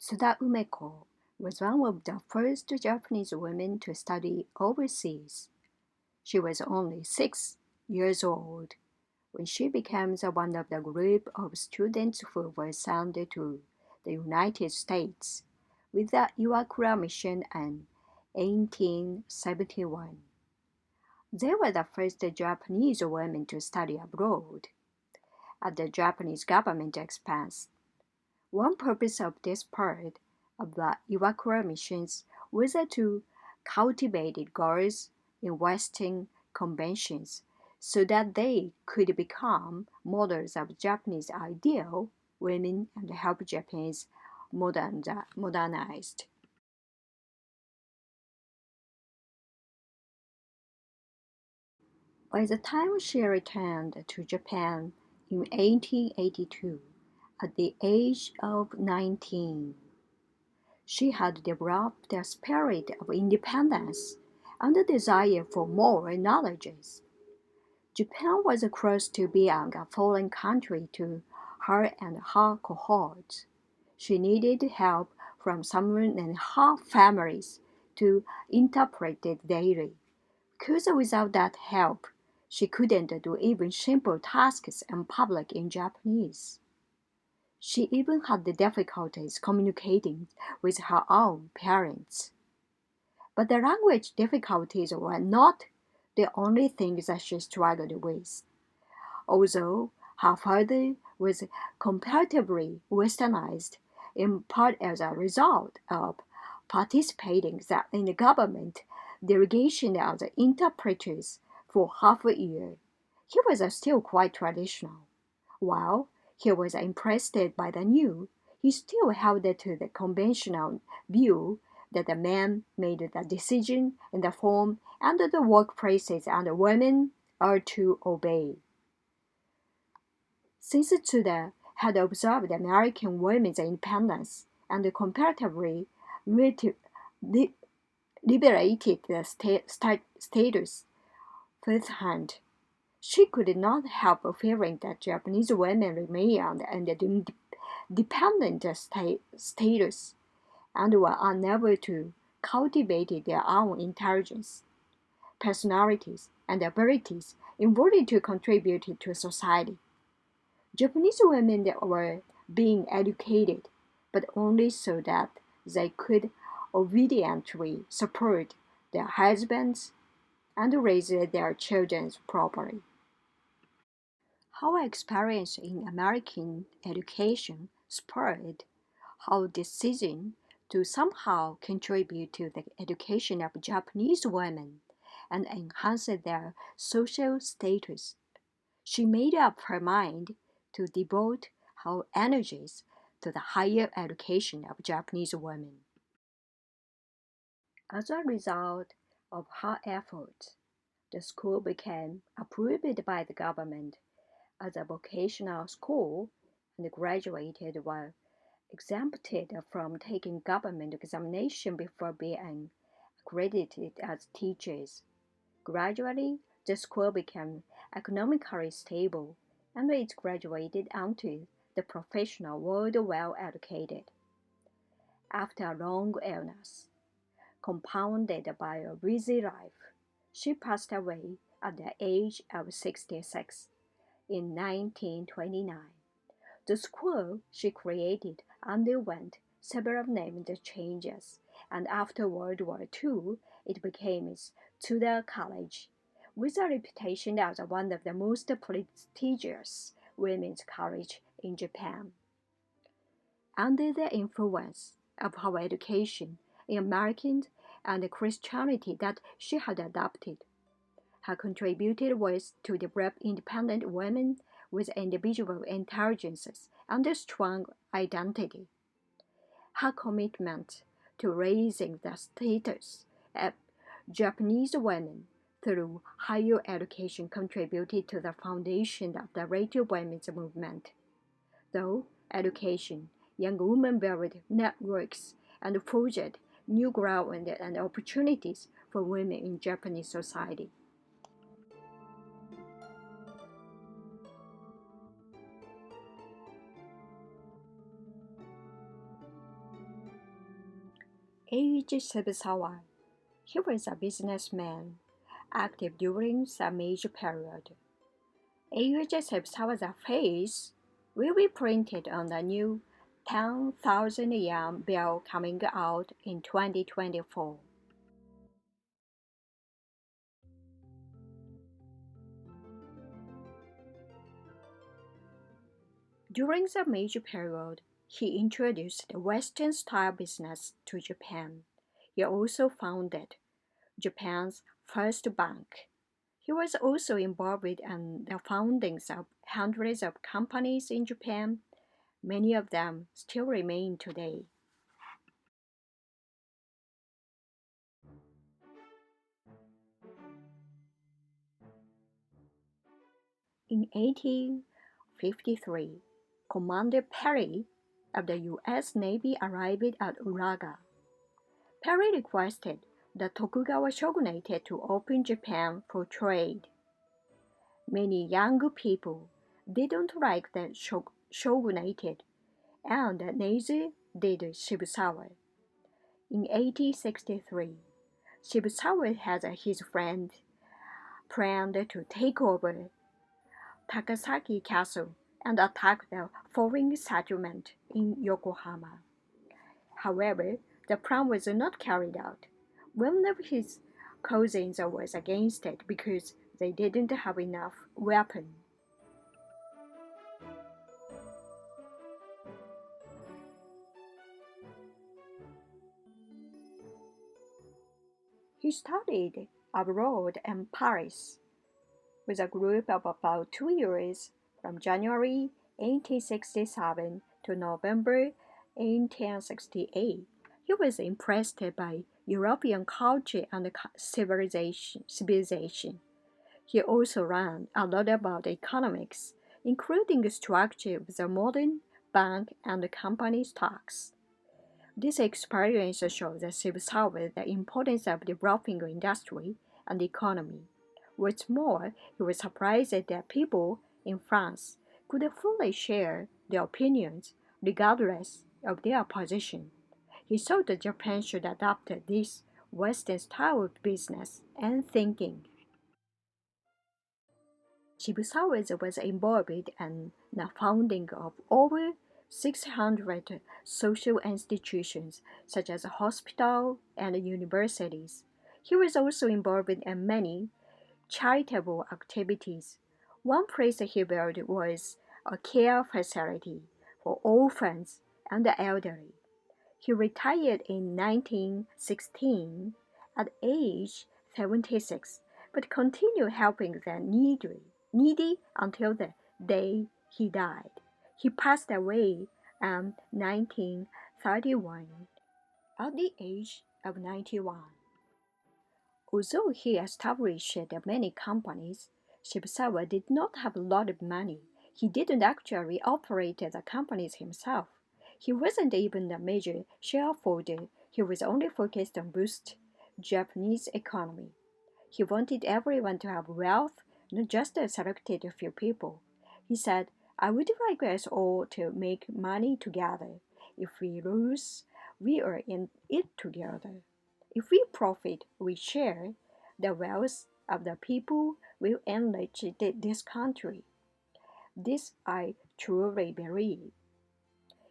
Tsuda Umeko was one of the first Japanese women to study overseas. She was only 6 years old when she became one of the group of students who were sent to the United States with the Iwakura mission in 1871. They were the first Japanese women to study abroad at the Japanese government expense. One purpose of this part of the Iwakura missions was to cultivate girls in Western conventions so that they could become models of Japanese ideal women and help Japanese modernized. By the time she returned to Japan in 1882, at the age of 19, she had developed a spirit of independence and a desire for more knowledge. Japan was close to being a foreign country to her and her cohorts. She needed help from someone in her families to interpret it daily, because without that help, she couldn't do even simple tasks in public in Japanese. She even had difficulties communicating with her own parents. But the language difficulties were not the only things that she struggled with. Although her father was comparatively westernized, in part as a result of participating in the government delegation as interpreters for half a year, he was still quite traditional. While he was impressed by the new, he still held to the conventional view that the man made the decision in the home and the workplaces and the women are to obey. Since Tsuda had observed American women's independence and comparatively liberated the status firsthand, she could not help fearing that Japanese women remained in the dependent status and were unable to cultivate their own intelligence, personalities, and abilities in order to contribute to society. Japanese women were being educated, but only so that they could obediently support their husbands and raise their children properly. Our experience in American education spurred our decision to somehow contribute to the education of Japanese women and enhance their social status. She made up her mind to devote her energies to the higher education of Japanese women. As a result of her efforts, the school became approved by the government as a vocational school, and graduates were exempted from taking government examination before being accredited as teachers. Gradually, the school became economically stable, and its graduated onto the professional world well educated. After a long illness, compounded by a busy life, she passed away at the age of 66 in 1929. The school she created underwent several name changes, and after World War II, it became Tsuda College, with a reputation as one of the most prestigious women's colleges in Japan. Under the influence of her education in American and Christianity that she had adopted, her contribution was to develop independent women with individual intelligences and a strong identity. Her commitment to raising the status of Japanese women through higher education contributed to the foundation of the radio women's movement. Through education, young women built networks and forged new ground and opportunities for women in Japanese society. A.H. Shibusawa. He was a businessman, active during the Meiji period. A.H. Shibusawa's face will be printed on the new 10,000 yen bill coming out in 2024. During the Meiji period, he introduced the Western-style business to Japan. He also founded Japan's first bank. He was also involved in the foundings of hundreds of companies in Japan. Many of them still remain today. In 1853, Commander Perry of the U.S. Navy arrived at Uraga. Perry requested the Tokugawa shogunate to open Japan for trade. Many young people didn't like the shogunate, and neither did Shibusawa. In 1863, Shibusawa had his friend planned to take over Takasaki Castle and attack the foreign settlement in Yokohama. However, the plan was not carried out. One of his cousins was against it because they didn't have enough weapons. He studied abroad in Paris with a group of about 2 years from January 1867 to November 1868. He was impressed by European culture and civilization. He also learned a lot about economics, including the structure of the modern bank and company stocks. This experience shows Shibusawa the importance of developing industry and economy. What's more, he was surprised that people in France could fully share their opinions regardless of their position. He thought that Japan should adopt this Western style of business and thinking. Shibusawa was involved in the founding of over 600 social institutions, such as hospitals and universities. He was also involved in many charitable activities. One place he built was a care facility for orphans and the elderly. He retired in 1916 at age 76, but continued helping the needy until the day he died. He passed away in 1931 at the age of 91. Although he established many companies, Shibusawa did not have a lot of money. He didn't actually operate the companies himself. He wasn't even a major shareholder. He was only focused on boost Japanese economy. He wanted everyone to have wealth, not just a selected few people. He said, I would like us all to make money together. If we lose, we are in it together. If we profit, we share. The wealth of the people will enrich this country. This I truly believe.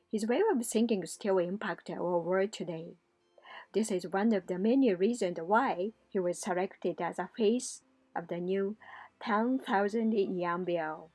His way of thinking still impacts our world today. This is one of the many reasons why he was selected as a face of the new 10,000 yen bill.